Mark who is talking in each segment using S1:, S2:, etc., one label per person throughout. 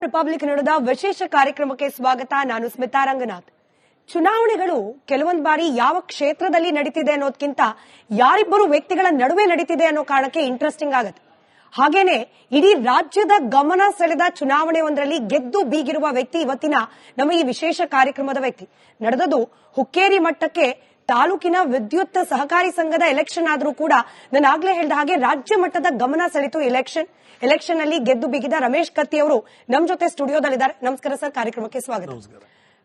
S1: Republic ನಡೆದ ವಿಶೇಷ ಕಾರ್ಯಕ್ರಮಕ್ಕೆ ಸ್ವಾಗತ. ನಾನು ಸ್ಮಿತಾ ರಂಗನಾಥ್. ಚುನಾವಣೆಗಳು ಕೆಲವೊಂದು ಬಾರಿ ಯಾವ ಕ್ಷೇತ್ರದಲ್ಲಿ ನಡೀತಿದೆ ಅನ್ನೋದಕ್ಕಿಂತ ಯಾರಿಬ್ಬರು ವ್ಯಕ್ತಿಗಳ ನಡುವೆ ನಡೀತಿದೆ ಅನ್ನೋ ಕಾರಣಕ್ಕೆ ಇಂಟ್ರೆಸ್ಟಿಂಗ್ ಆಗುತ್ತೆ. ಹಾಗೇನೆ ಇಡೀ ರಾಜ್ಯದ ಗಮನ ಸೆಳೆದ ಚುನಾವಣೆ ಒಂದರಲ್ಲಿ ಗೆದ್ದು ಬೀಗಿರುವ ವ್ಯಕ್ತಿ ಇವತ್ತಿನ ನಮ್ಮ ಈ ವಿಶೇಷ ಕಾರ್ಯಕ್ರಮದ ವ್ಯಕ್ತಿ. ನಡೆದದು ಹುಕ್ಕೇರಿ ಮಟ್ಟಕ್ಕೆ ತಾಲೂಕಿನ ವಿದ್ಯುತ್ ಸಹಕಾರಿ ಸಂಘದ ಎಲೆಕ್ಷನ್ ಆದ್ರೂ ಕೂಡ ನಾನು ಆಗ್ಲೇ ಹೇಳಿದ ಹಾಗೆ ರಾಜ್ಯ ಮಟ್ಟದ ಗಮನ ಸೆಳೆತು ಎಲೆಕ್ಷನ್ ಅಲ್ಲಿ ಗೆದ್ದು ಬಿಗಿದ ರಮೇಶ್ ಕತ್ತಿ ಅವರು ನಮ್ ಜೊತೆ ಸ್ಟುಡಿಯೋದಲ್ಲಿದ್ದಾರೆ. ನಮಸ್ಕಾರ ಸರ್, ಕಾರ್ಯಕ್ರಮಕ್ಕೆ ಸ್ವಾಗತ.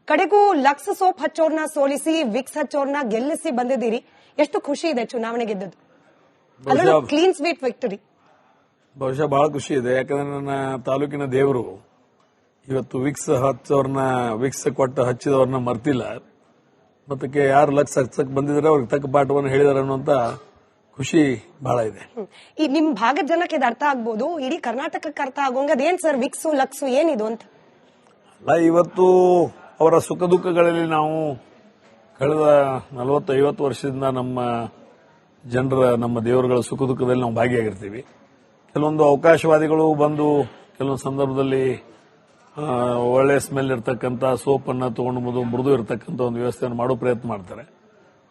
S1: ಕಡೆಗೂ ಲಕ್ಸ್ ಸೋಪ್ ಹಚ್ಚೋರ್ನ ಸೋಲಿಸಿ ವಿಕ್ಸ್ ಹಚ್ಚೋರ್ನ ಗೆಲ್ಲಿಸಿ ಬಂದಿದ್ದೀರಿ. ಎಷ್ಟು ಖುಷಿ ಇದೆ ಚುನಾವಣೆ ಗೆದ್ದದ್ದು, ಅದರಲ್ಲೂ ಕ್ಲೀನ್ ಸ್ವೀಟ್ ವಿಕ್ಟರಿ.
S2: ಬಹುಶಃ ಬಹಳ ಖುಷಿ ಇದೆ, ಯಾಕಂದ್ರೆ ನನ್ನ ತಾಲೂಕಿನ ದೇವರು ಇವತ್ತು ವಿಕ್ಸ್ ಕೊಟ್ಟು ಹಚ್ಚಿದವ್ರನ್ನ ಮರ್ತಿಲ್ಲ. ಮತ್ತಕ್ಕೆ ಯಾರು ಲಕ್ಸ್ ಹಚ್ಚಕ್ ಬಂದಿದ್ರೆ ಅವ್ರಿಗೆ ತಕ್ಕ ಪಾಠವನ್ನು ಹೇಳಿದಾರೆ ಅನ್ನುವಂತ ಖುಷಿ ಬಹಳ ಇದೆ.
S1: ಈ ನಿಮ್ ಭಾಗದ ಜನಕ್ಕೆ ಇದು ಅರ್ಥ ಆಗ್ಬೋದು, ಇಡೀ ಕರ್ನಾಟಕಕ್ಕೆ ಅರ್ಥ ಆಗೋಂಗ ಅದೇನ್ ಸರ್ ವಿಕ್ಸು ಲಕ್ಸು ಏನಿದು ಅಂತ?
S2: ಅಲ್ಲ, ಇವತ್ತು ಅವರ ಸುಖ ದುಃಖಗಳಲ್ಲಿ ನಾವು ಕಳೆದ 40-50 ವರ್ಷದಿಂದ ನಮ್ಮ ದೇವರುಗಳ ಸುಖ ದುಃಖದಲ್ಲಿ ನಾವು ಭಾಗಿಯಾಗಿರ್ತೀವಿ. ಕೆಲವೊಂದು ಅವಕಾಶವಾದಿಗಳು ಬಂದು ಕೆಲವೊಂದು ಸಂದರ್ಭದಲ್ಲಿ ಒಳ್ಳೆ ಸ್ಮೆಲ್ ಇರತಕ್ಕಂತ ಸೋಪ್ ಅನ್ನ ತಗೊಂಡು ಮೃದು ಇರತಕ್ಕಂತ ಒಂದು ವ್ಯವಸ್ಥೆಯನ್ನು ಮಾಡೋ ಪ್ರಯತ್ನ ಮಾಡ್ತಾರೆ.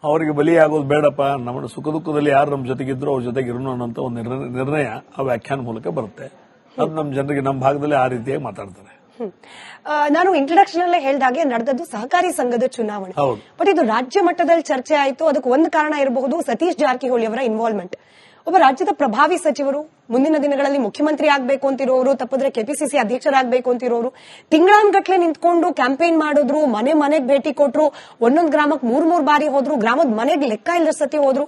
S2: ಅವರಿಗೆ ಬಲಿಯಾಗೋದು ಬೇಡಪ್ಪ, ನಮ್ಮ ಸುಖ ದುಃಖದಲ್ಲಿ ಯಾರು ನಮ್ಮ ಜೊತೆಗಿದ್ರು ಅವ್ರ ಜೊತೆಗೆ ಇರೋಣ ಅನ್ನೋಂತ ಒಂದು ನಿರ್ಣಯ ಆ ವ್ಯಾಖ್ಯಾನ ಮೂಲಕ ಬರುತ್ತೆ. ಅದು ನಮ್ಮ ಜನರಿಗೆ ನಮ್ಮ ಭಾಗದಲ್ಲಿ ಆ ರೀತಿಯಾಗಿ ಮಾತಾಡ್ತಾರೆ.
S1: ನಾನು ಇಂಟ್ರಡಕ್ಷನ್ ಅಲ್ಲೇ ಹೇಳಿದಾಗೆ ನಡೆದದ್ದು ಸಹಕಾರಿ ಸಂಘದ ಚುನಾವಣೆ. ಬಟ್ ಇದು ರಾಜ್ಯ ಮಟ್ಟದಲ್ಲಿ ಚರ್ಚೆ ಆಯಿತು. ಅದಕ್ಕೆ ಒಂದು ಕಾರಣ ಇರಬಹುದು ಸತೀಶ್ ಜಾರಕಿಹೊಳಿ ಅವರ ಇನ್ವಾಲ್ವ್ಮೆಂಟ್. ಒಬ್ಬ ರಾಜ್ಯದ ಪ್ರಭಾವಿ ಸಚಿವರು, ಮುಂದಿನ ದಿನಗಳಲ್ಲಿ ಮುಖ್ಯಮಂತ್ರಿ ಆಗಬೇಕು ಅಂತಿರೋರು, ತಪ್ಪಿದ್ರೆ ಕೆಪಿಸಿಸಿ ಅಧ್ಯಕ್ಷರಾಗಬೇಕು ಅಂತಿರೋರು, ತಿಂಗಳಾನ್ಗಟ್ಲೆ ನಿಂತ್ಕೊಂಡು ಕ್ಯಾಂಪೇನ್ ಮಾಡಿದ್ರು, ಮನೆಗೆ ಭೇಟಿ ಕೊಟ್ರು, ಒಂದೊಂದು ಗ್ರಾಮಕ್ಕೆ 3 ಬಾರಿ ಹೋದ್ರು, ಗ್ರಾಮದ ಮನೆಗೆ ಲೆಕ್ಕ ಇಲ್ಲದ ಸತಿ ಹೋದ್ರು.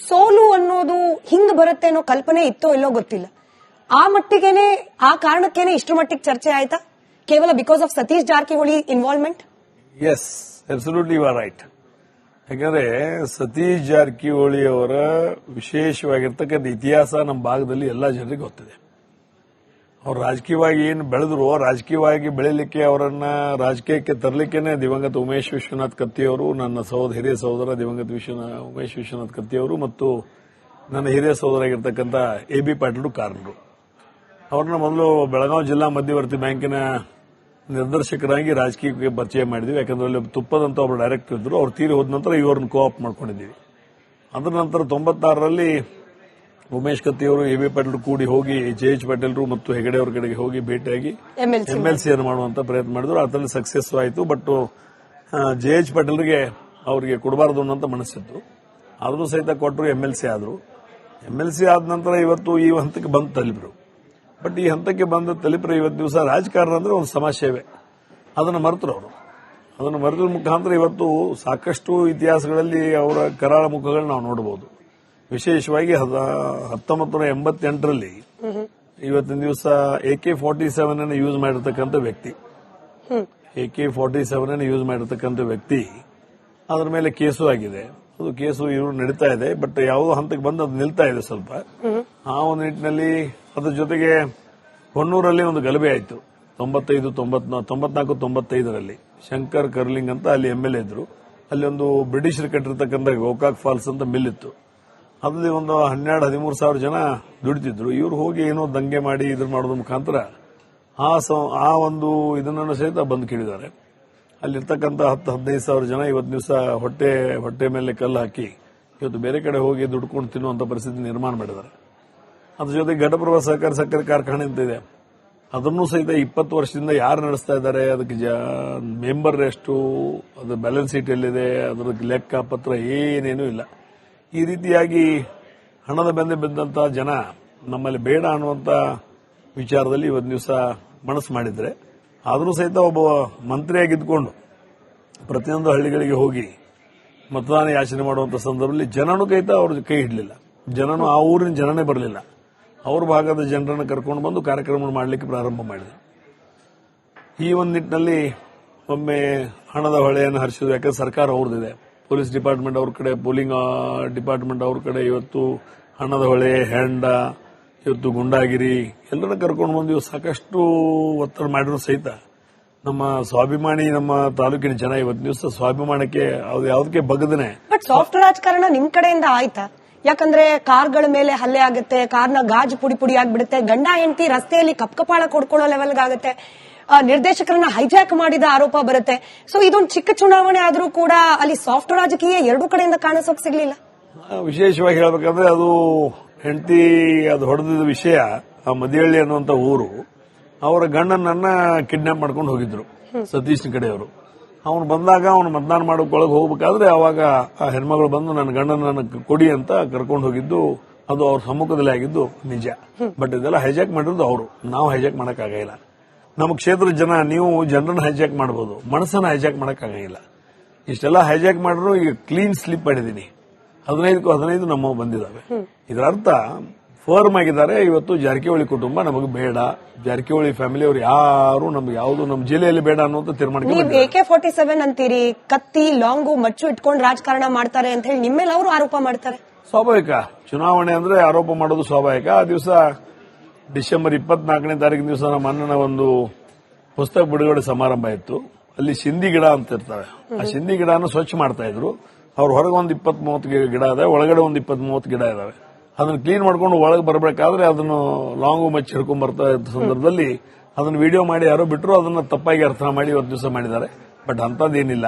S1: ಸೋಲು ಅನ್ನೋದು ಹಿಂಗ್ ಬರುತ್ತೆ ಅನ್ನೋ ಕಲ್ಪನೆ ಇತ್ತೋ ಇಲ್ಲೋ ಗೊತ್ತಿಲ್ಲ. ಆ ಮಟ್ಟಿಗೆನೆ, ಆ ಕಾರಣಕ್ಕೇನೆ ಇಷ್ಟು ಮಟ್ಟಿಗೆ ಚರ್ಚೆ ಆಯ್ತಾ ಕೇವಲ because of Satish Jarkiholi involvement?
S2: Yes, absolutely you are right. ಯಾಕಂದ್ರೆ ಸತೀಶ್ ಜಾರಕಿಹೊಳಿ ಅವರ ವಿಶೇಷವಾಗಿರ್ತಕ್ಕಂಥ ಇತಿಹಾಸ ನಮ್ಮ ಭಾಗದಲ್ಲಿ ಎಲ್ಲಾ ಜನರಿಗೆ ಗೊತ್ತಿದೆ. ಅವ್ರು ರಾಜಕೀಯವಾಗಿ ಏನು ಬೆಳೆದ್ರು, ರಾಜಕೀಯವಾಗಿ ಬೆಳೀಲಿಕ್ಕೆ ಅವರನ್ನ ರಾಜಕೀಯಕ್ಕೆ ತರಲಿಕ್ಕೇನೆ ದಿವಂಗತ ಉಮೇಶ್ ವಿಶ್ವನಾಥ್ ಕತ್ತಿಯವರು, ನನ್ನ ಹಿರಿಯ ಸಹೋದರ ದಿವಂಗತ ಉಮೇಶ್ ವಿಶ್ವನಾಥ್ ಕತ್ತಿಯವರು ಮತ್ತು ನನ್ನ ಹಿರಿಯ ಸಹೋದರ ಆಗಿರ್ತಕ್ಕಂಥ AB ಪಾಟೀಲ್ ಕಾರಣರು. ಅವ್ರನ್ನ ಮೊದಲು ಬೆಳಗಾವಿ ಜಿಲ್ಲಾ ಮಧ್ಯವರ್ತಿ ಬ್ಯಾಂಕಿನ ನಿರ್ದೇಶಕರಾಗಿ ರಾಜಕೀಯಕ್ಕೆ ಪರಿಚಯ ಮಾಡಿದ್ವಿ. ಯಾಕಂದ್ರೆ ಅಲ್ಲಿ ತುಪ್ಪದಂತ ಒಬ್ಬರು ಡೈರೆಕ್ಟರ್ ಇದ್ರು, ಅವ್ರು ತೀರಿ ಹೋದ ನಂತರ ಇವ್ರನ್ನ ಕೋಆಪ್ ಮಾಡ್ಕೊಂಡಿದ್ದೀವಿ. ಅದರ ನಂತರ 96ರಲ್ಲಿ ಉಮೇಶ್ ಕತ್ತಿಯವರು AB ಪಾಟೀಲ್ ಕೂಡಿ ಹೋಗಿ JH ಪಾಟೀಲ್ರು ಮತ್ತು ಹೆಗಡೆ ಅವ್ರ ಕಡೆಗೆ ಹೋಗಿ ಭೇಟಿಯಾಗಿ MLC ಅನ್ನು ಮಾಡುವಂತ ಪ್ರಯತ್ನ ಮಾಡಿದ್ರು. ಅದರಲ್ಲಿ ಸಕ್ಸಸ್ ಆಯಿತು. ಬಟ್ JH ಪಾಟೀಲ್ರಿಗೆ ಅವರಿಗೆ ಕೊಡಬಾರದು ಅನ್ನೋಂತ ಮನಸ್ಸಿತ್ತು. ಆದ್ರೂ ಸಹಿತ ಕೊಟ್ಟರು, MLC ಆದ್ರು. MLC ಆದ ನಂತರ ಇವತ್ತು ಈ ಹಂತಕ್ಕೆ ಬಂದು ತಲುಪರು. ಬಟ್ ಈ ಹಂತಕ್ಕೆ ಬಂದ ತಲುಪರು ಇವತ್ತು ದಿವಸ ರಾಜಕಾರಣ ಅಂದ್ರೆ ಒಂದು ಸಮಾಜ ಸೇವೆ, ಅದನ್ನು ಮರೆತರು ಅವರು. ಅದನ್ನು ಮರೆತ ಮುಖಾಂತರ ಇವತ್ತು ಸಾಕಷ್ಟು ಇತಿಹಾಸಗಳಲ್ಲಿ ಅವರ ಕರಾಳ ಮುಖಗಳನ್ನ ನಾವು ನೋಡಬಹುದು. ವಿಶೇಷವಾಗಿ 1988ರಲ್ಲಿ ಇವತ್ತಿನ ದಿವಸ AK-47 ಅನ್ನು ಯೂಸ್ ಮಾಡಿರ್ತಕ್ಕಂಥ ವ್ಯಕ್ತಿ, AK-47 ಅನ್ನು ಯೂಸ್ ಮಾಡಿರ್ತಕ್ಕಂಥ ವ್ಯಕ್ತಿ, ಅದರ ಮೇಲೆ ಕೇಸು ಆಗಿದೆ. ಅದು ಕೇಸು ಇವರು ನಡೀತಾ ಇದೆ. ಬಟ್ ಯಾವುದೋ ಹಂತಕ್ಕೆ ಬಂದು ಅದು ನಿಲ್ತಾ ಇದೆ ಸ್ವಲ್ಪ. ಆ ಒಂದು ನಿಟ್ಟಿನಲ್ಲಿ ಅದ್ರ ಜೊತೆಗೆ ಹೊನ್ನೂರಲ್ಲಿ ಒಂದು ಗಲಭೆ ಆಯಿತು 94-95ರಲ್ಲಿ. ಶಂಕರ್ ಕರ್ಲಿಂಗ್ ಅಂತ ಅಲ್ಲಿ MLA ಇದ್ರು. ಅಲ್ಲಿ ಒಂದು ಬ್ರಿಟಿಷರು ಕಟ್ಟಿರ್ತಕ್ಕಂಥ ಗೋಕಾಕ್ ಫಾಲ್ಸ್ ಅಂತ ಮಿಲ್ ಇತ್ತು. ಅಲ್ಲಿ ಒಂದು 12-13 ಸಾವಿರ ಜನ ದುಡಿತಿದ್ರು. ಇವರು ಹೋಗಿ ಏನೋ ದಂಗೆ ಮಾಡಿ ಇದ್ರ ಮಾಡೋದ್ರ ಮುಖಾಂತರ ಆ ಒಂದು ಇದನ್ನು ಸಹಿತ ಬಂದು ಕೇಳಿದ್ದಾರೆ. ಅಲ್ಲಿರ್ತಕ್ಕಂಥ 10-15 ಸಾವಿರ ಜನ ಇವತ್ತು ದಿವಸ ಹೊಟ್ಟೆ ಮೇಲೆ ಕಲ್ಲು ಹಾಕಿ ಇವತ್ತು ಬೇರೆ ಕಡೆ ಹೋಗಿ ದುಡ್ಕೊಂಡು ತಿನ್ನುವಂತ ಪರಿಸ್ಥಿತಿ ನಿರ್ಮಾಣ ಮಾಡಿದ್ದಾರೆ. ಅದ್ರ ಜೊತೆಗೆ ಘಟಪ್ರಭಾ ಸಹಕಾರಿ ಸಕ್ಕರೆ ಕಾರ್ಖಾನೆ ಅಂತ ಇದೆ, ಅದನ್ನು ಸಹಿತ 20 ವರ್ಷದಿಂದ ಯಾರು ನಡೆಸ್ತಾ ಇದ್ದಾರೆ, ಅದಕ್ಕೆ ಮೆಂಬರ್ ಎಷ್ಟು, ಅದ್ರ ಬ್ಯಾಲೆನ್ಸ್ ಶೀಟ್ ಎಲ್ಲಿದೆ, ಅದ್ರ ಲೆಕ್ಕ ಪತ್ರ ಏನೇನೂ ಇಲ್ಲ. ಈ ರೀತಿಯಾಗಿ ಹಣದ ಬೆಂದೆ ಬಿದ್ದಂತ ಜನ ನಮ್ಮಲ್ಲಿ ಬೇಡ ಅನ್ನುವಂತ ವಿಚಾರದಲ್ಲಿ ಇವತ್ತು ದಿವಸ ಮನಸ್ಸು ಮಾಡಿದ್ರೆ, ಆದರೂ ಸಹಿತ ಒಬ್ಬ ಮಂತ್ರಿಯಾಗಿದ್ದುಕೊಂಡು ಪ್ರತಿಯೊಂದು ಹಳ್ಳಿಗಳಿಗೆ ಹೋಗಿ ಮತದಾನ ಯಾಚನೆ ಮಾಡುವಂತ ಸಂದರ್ಭದಲ್ಲಿ ಜನನೂ ಕೈತ ಅವ್ರ ಕೈ ಹಿಡಲಿಲ್ಲ. ಜನನು ಆ ಊರಿನ ಜನನೇ ಬರಲಿಲ್ಲ. ಅವ್ರ ಭಾಗದ ಜನರನ್ನು ಕರ್ಕೊಂಡು ಬಂದು ಕಾರ್ಯಕ್ರಮ ಮಾಡಲಿಕ್ಕೆ ಪ್ರಾರಂಭ ಮಾಡಿದ್ರು. ಈ ಒಂದು ನಿಟ್ಟಿನಲ್ಲಿ ಒಮ್ಮೆ ಹಣದ ಹೊಳೆಯನ್ನು ಹರಿಸಿದ್ರು. ಯಾಕಂದ್ರೆ ಸರ್ಕಾರ ಅವ್ರದ್ದಿದೆ, ಪೊಲೀಸ್ ಡಿಪಾರ್ಟ್ಮೆಂಟ್ ಅವ್ರ ಕಡೆ, ಪೋಲಿಂಗ್ ಡಿಪಾರ್ಟ್ಮೆಂಟ್ ಅವ್ರ ಕಡೆ ಇವತ್ತು ಹಣದ ಹೊಳೆ, ಹೆಂಡ, ಇವತ್ತು ಗುಂಡಾಗಿರಿ ಎಲ್ಲರನ್ನ ಕರ್ಕೊಂಡು ಬಂದು ಸಾಕಷ್ಟು ಒತ್ತಡ ಮಾಡಿದ್ರು ಸಹಿತ ನಮ್ಮ ಸ್ವಾಭಿಮಾನಿ, ನಮ್ಮ ತಾಲೂಕಿನ ಜನ ಇವತ್ತು ದಿವಸ ಸ್ವಾಭಿಮಾನಕ್ಕೆ ಯಾವುದಕ್ಕೆ ಬಗ್ಗದನೆ.
S1: ಬಟ್ ಸಾಫ್ಟ್ ರಾಜಕಾರಣ ನಿಮ್ ಕಡೆಯಿಂದ ಆಯ್ತಾ? ಯಾಕಂದ್ರೆ ಕಾರ್ಗಳ ಮೇಲೆ ಹಲ್ಲೆ ಆಗುತ್ತೆ, ಕಾರ್ನ ಗಾಜು ಪುಡಿ ಪುಡಿ ಆಗ್ಬಿಡುತ್ತೆ, ಗಂಡ ಹೆಂಡತಿ ರಸ್ತೆಯಲ್ಲಿ ಕಪ್ಕಪಾಳ ಕೊಡ್ಕೊಳ್ಳೋ ಲೆವೆಲ್ಗಾಗುತ್ತೆ, ನಿರ್ದೇಶಕರನ್ನ ಹೈಜಾಕ್ ಮಾಡಿದ ಆರೋಪ ಬರುತ್ತೆ. ಸೊ ಇದೊಂದು ಚಿಕ್ಕ ಚುನಾವಣೆ ಆದ್ರೂ ಕೂಡ ಅಲ್ಲಿ ಸಾಫ್ಟ್ ರಾಜಕೀಯ ಎರಡೂ ಕಡೆಯಿಂದ ಕಾಣಿಸೋಕ್ ಸಿಗ್ಲಿಲ್ಲ.
S2: ವಿಶೇಷವಾಗಿ ಹೇಳ್ಬೇಕಂದ್ರೆ ಅದು ಹೆಂಡತಿ ಅದು ಹೊಡೆದಿದ್ದ ವಿಷಯ, ಆ ಮದಿಹಳ್ಳಿ ಅನ್ನುವಂತ ಊರು, ಅವರ ಗಂಡನನ್ನ ಕಿಡ್ನಾಪ್ ಮಾಡ್ಕೊಂಡು ಹೋಗಿದ್ರು ಸತೀಶ್ನ ಕಡೆಯವರು. ಅವನು ಬಂದಾಗ ಅವನು ಮತದಾನ ಮಾಡೋಕೊಳಗೆ ಹೋಗ್ಬೇಕಾದ್ರೆ ಅವಾಗ ಆ ಹೆಣ್ಮಗಳು ಬಂದು ನನ್ನ ಗಂಡನ ಕೊಡಿ ಅಂತ ಕರ್ಕೊಂಡು ಹೋಗಿದ್ದು, ಅದು ಅವ್ರ ಸಮ್ಮುಖದಲ್ಲಿ ಆಗಿದ್ದು ನಿಜ. ಬಟ್ ಇದೆಲ್ಲ ಹೈಜಾಕ್ ಮಾಡಿರೋದು ಅವರು, ನಾವು ಹೈಜಾಕ್ ಮಾಡಕ್ಕಾಗಿಲ್ಲ. ನಮ್ಮ ಕ್ಷೇತ್ರದ ಜನ, ನೀವು ಜನರನ್ನ ಹೈಜಾಕ್ ಮಾಡಬಹುದು, ಮನಸ್ಸನ್ನ ಹೈಜಾಕ್ ಮಾಡಕ್ಕಾಗಿಲ್ಲ. ಇಷ್ಟೆಲ್ಲ ಹೈಜಾಕ್ ಮಾಡಿದ್ರು ಈಗ ಕ್ಲೀನ್ ಸ್ಲಿಪ್ ಮಾಡಿದೀನಿ, 15 ನಮ್ಮ ಬಂದಿದ್ದಾವೆ. ಇದರ ಅರ್ಥ ಫರ್ಮ್ ಆಗಿದ್ದಾರೆ. ಇವತ್ತು ಜಾರಕಿಹೊಳಿ ಕುಟುಂಬ ನಮಗೆ ಬೇಡ, ಜಾರಕಿಹೊಳಿ ಫ್ಯಾಮಿಲಿ ಅವರು ಯಾರು ನಮ್ಗೆ ಯಾವುದು ನಮ್ಮ ಜಿಲ್ಲೆಯಲ್ಲಿ ಬೇಡ ಅನ್ನುವಂತ ತೀರ್ಮಾನಕ್ಕೆ
S1: ನೀವು AK-47 ಅಂತೀರಿ, ಕತ್ತಿ ಲಾಂಗು ಮಚ್ಚು ಇಟ್ಕೊಂಡು ರಾಜಕಾರಣ ಮಾಡ್ತಾರೆ ಅಂತ ಹೇಳಿ ನಿಮ್ಮೇಲೆ ಅವರು ಆರೋಪ ಮಾಡ್ತಾರೆ.
S2: ಸ್ವಾಭಾವಿಕ, ಚುನಾವಣೆ ಅಂದ್ರೆ ಆರೋಪ ಮಾಡೋದು ಸ್ವಾಭಾವಿಕ. ಆ ದಿವಸ ಡಿಸೆಂಬರ್ 24ನೇ ತಾರೀಕಿನ ದಿವಸ ನಮ್ಮ ಅಣ್ಣನ ಒಂದು ಪುಸ್ತಕ ಬಿಡುಗಡೆ ಸಮಾರಂಭ ಇತ್ತು. ಅಲ್ಲಿ ಸಿಂಧಿ ಗಿಡ ಅಂತ ಇರ್ತವೆ, ಆ ಸಿಂಧಿ ಗಿಡನ ಸ್ವಚ್ಛ ಮಾಡ್ತಾ ಇದ್ರು. ಅವ್ರ ಹೊರಗೆ ಒಂದು 20-30 ಗಿಡ ಇದೆ, ಒಳಗಡೆ ಒಂದು 20-30 ಗಿಡ ಇದಾವೆ. ಅದನ್ನ ಕ್ಲೀನ್ ಮಾಡ್ಕೊಂಡು ಒಳಗೆ ಬರಬೇಕಾದ್ರೆ ಅದನ್ನು ಲಾಂಗು ಮಚ್ಚಿ ಹಿಡ್ಕೊಂಡ್ ಬರ್ತಾ ಇದ್ದ ಸಂದರ್ಭದಲ್ಲಿ ಅದನ್ನ ವಿಡಿಯೋ ಮಾಡಿ ಯಾರೋ ಬಿಟ್ಟರು, ಅದನ್ನ ತಪ್ಪಾಗಿ ಅರ್ಥ ಮಾಡಿ ಇವತ್ತು ದಿವಸ ಮಾಡಿದ್ದಾರೆ. ಬಟ್ ಅಂತದ್ದೇನಿಲ್ಲ,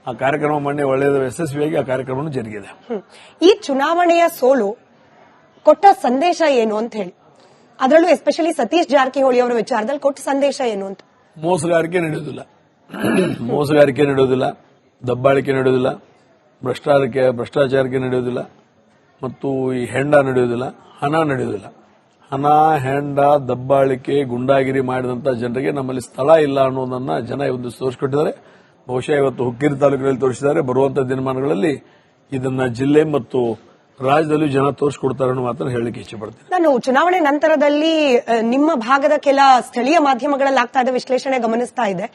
S2: ಆ ಕಾರ್ಯಕ್ರಮ ಮಾಡಿ ಒಳ್ಳೆಯದು ಯಶಸ್ವಿಯಾಗಿ ಆ ಕಾರ್ಯಕ್ರಮ ಜರುಗಿದೆ.
S1: ಈ ಚುನಾವಣೆಯ ಸೋಲು ಕೊಟ್ಟ ಸಂದೇಶ ಏನು ಅಂತ ಹೇಳಿ, ಅದರಲ್ಲೂ ಎಸ್ಪೆಷಲಿ ಸತೀಶ್ ಜಾರಕಿಹೊಳಿ ಅವರ ವಿಚಾರದಲ್ಲಿ ಕೊಟ್ಟ ಸಂದೇಶ ಏನು ಅಂತ.
S2: ಮೋಸಗಾರಿಕೆ ನಡೆಯೋದಿಲ್ಲ, ದಬ್ಬಾಳಿಕೆ ನಡೆಯೋದಿಲ್ಲ, ಭ್ರಷ್ಟಾಚಾರಕ್ಕೆ ನಡೆಯೋದಿಲ್ಲ, ಮತ್ತು ಈ ಹೆಂಡ ನಡೆಯೋದಿಲ್ಲ, ಹಣ ನಡೆಯೋದಿಲ್ಲ. ಹಣ, ಹೆಂಡ, ದಬ್ಬಾಳಿಕೆ, ಗುಂಡಾಗಿರಿ ಮಾಡಿದಂತ ಜನರಿಗೆ ನಮ್ಮಲ್ಲಿ ಸ್ಥಳ ಇಲ್ಲ ಅನ್ನೋದನ್ನ ಜನ ಇವತ್ತು ತೋರಿಸಿಕೊಟ್ಟಿದ್ದಾರೆ. ಬಹುಶಃ ಇವತ್ತು ಹುಕ್ಕೇರಿ ತಾಲೂಕಿನಲ್ಲಿ ತೋರಿಸಿದ್ದಾರೆ. ಬರುವಂತಹ ದಿನಮಾನಗಳಲ್ಲಿ ಇದನ್ನ ಜಿಲ್ಲೆ ಮತ್ತು ರಾಜ್ಯದಲ್ಲೂ ಜನ ತೋರಿಸಿಕೊಡ್ತಾರೆ ಅನ್ನೋ ಮಾತನ್ನು ಹೇಳಲಿಕ್ಕೆ ಇಷ್ಟಪಡ್ತೀನಿ.
S1: ನಾನು ಚುನಾವಣೆ ನಂತರದಲ್ಲಿ ನಿಮ್ಮ ಭಾಗದ ಕೆಲ ಸ್ಥಳೀಯ ಮಾಧ್ಯಮಗಳಲ್ಲಿ ಆಗ್ತಾ ಇದ್ದ ವಿಶ್ಲೇಷಣೆ ಗಮನಿಸ್ತಾ ಇದೆ.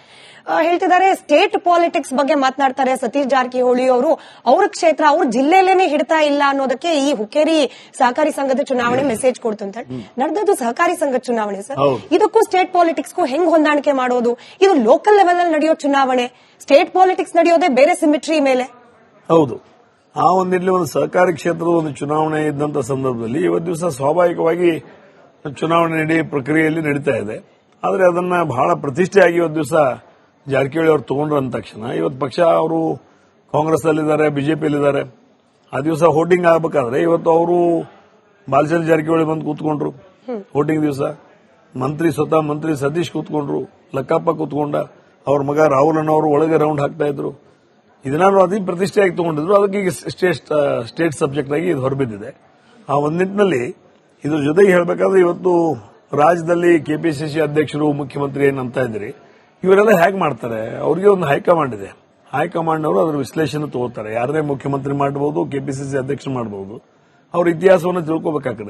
S1: ಹೇಳ್ತಿದ್ದಾರೆ ಸ್ಟೇಟ್ ಪಾಲಿಟಿಕ್ಸ್ ಬಗ್ಗೆ ಮಾತನಾಡ್ತಾರೆ ಸತೀಶ್ ಜಾರಕಿಹೊಳಿ ಅವರು. ಅವ್ರ ಕ್ಷೇತ್ರ, ಅವ್ರ ಜಿಲ್ಲೆಯಲ್ಲೇನೆ ಹಿಡ್ತಾ ಇಲ್ಲ ಅನ್ನೋದಕ್ಕೆ ಈ ಹುಕ್ಕೇರಿ ಸಹಕಾರಿ ಸಂಘದ ಚುನಾವಣೆ ಮೆಸೇಜ್ ಕೊಡ್ತು ಅಂತ. ನಡೆದದ್ದು ಸಹಕಾರಿ ಸಂಘದ ಚುನಾವಣೆ ಸರ್, ಇದಕ್ಕೂ ಸ್ಟೇಟ್ ಪಾಲಿಟಿಕ್ಸ್ಗೂ ಹೆಂಗ್ ಹೊಂದಾಣಿಕೆ ಮಾಡೋದು? ಇದು ಲೋಕಲ್ ಲೆವೆಲ್ ಅಲ್ಲಿ ನಡೆಯೋ ಚುನಾವಣೆ, ಸ್ಟೇಟ್ ಪಾಲಿಟಿಕ್ಸ್ ನಡೆಯೋದೇ ಬೇರೆ ಸಿಮಿಟ್ರಿ ಮೇಲೆ.
S2: ಹೌದು, ಆ ಒಂದಿಲ್ಲಿ ಒಂದು ಸಹಕಾರಿ ಕ್ಷೇತ್ರದ ಒಂದು ಚುನಾವಣೆ ಇದ್ದಂತ ಸಂದರ್ಭದಲ್ಲಿ ಇವತ್ತು ದಿವಸ ಸ್ವಾಭಾವಿಕವಾಗಿ ಚುನಾವಣೆ ಪ್ರಕ್ರಿಯೆಯಲ್ಲಿ ನಡೀತಾ ಇದೆ. ಆದರೆ ಅದನ್ನ ಬಹಳ ಪ್ರತಿಷ್ಠೆಯಾಗಿ ಇವತ್ತು ದಿವಸ ಜಾರಕಿಹೊಳಿ ಅವರು ತಗೊಂಡ್ರ ಅಂದ ತಕ್ಷಣ ಇವತ್ತು ಪಕ್ಷ ಅವರು ಕಾಂಗ್ರೆಸ್ ಅಲ್ಲಿದ್ದಾರೆ, ಬಿಜೆಪಿಯಲ್ಲಿದ್ದಾರೆ. ಆ ದಿವಸ ವೋಟಿಂಗ್ ಆಗಬೇಕಾದ್ರೆ ಇವತ್ತು ಅವರು ಬಾಲಚಂದ್ರ ಜಾರಕಿಹೊಳಿ ಬಂದು ಕೂತ್ಕೊಂಡ್ರು. ವೋಟಿಂಗ್ ದಿವಸ ಸ್ವತಃ ಮಂತ್ರಿ ಸತೀಶ್ ಕೂತ್ಕೊಂಡ್ರು, ಲಕ್ಕಪ್ಪ ಕೂತ್ಕೊಂಡ, ಅವ್ರ ಮಗ ರಾಹುಲ್ ಅವರು ಒಳಗೆ ರೌಂಡ್ ಹಾಕ್ತಾ ಇದ್ರು. ಇದನ್ನಾರು ಅತಿ ಪ್ರತಿಷ್ಠೆಯಾಗಿ ತಗೊಂಡಿದ್ರು. ಅದಕ್ಕೆ ಈಗ ಸ್ಟೇಟ್ ಸಬ್ಜೆಕ್ಟ್ ಆಗಿ ಇದು ಹೊರಬಿದ್ದಿದೆ. ಆ ಒಂದು ನಿಟ್ಟಿನಲ್ಲಿ ಇದ್ರ ಜೊತೆಗೆ ಹೇಳಬೇಕಾದ್ರೆ ಇವತ್ತು ರಾಜ್ಯದಲ್ಲಿ ಕೆಪಿಸಿಸಿ ಅಧ್ಯಕ್ಷರು, ಮುಖ್ಯಮಂತ್ರಿ ಏನಂತ ಇದ್ರಿ, ಇವರೆಲ್ಲ ಹೇಗೆ ಮಾಡ್ತಾರೆ? ಅವರಿಗೆ ಒಂದು ಹೈಕಮಾಂಡ್ ಇದೆ. ಹೈಕಮಾಂಡ್ ಅವರು ಅದರ ವಿಶ್ಲೇಷಣೆ ತಗೋತಾರೆ. ಯಾರನ್ನೇ ಮುಖ್ಯಮಂತ್ರಿ ಮಾಡಬಹುದು, ಕೆಪಿಸಿಸಿ ಅಧ್ಯಕ್ಷರು ಮಾಡಬಹುದು. ಅವ್ರ ಇತಿಹಾಸವನ್ನು ತಿಳ್ಕೋಬೇಕಾಗ್ತದೆ.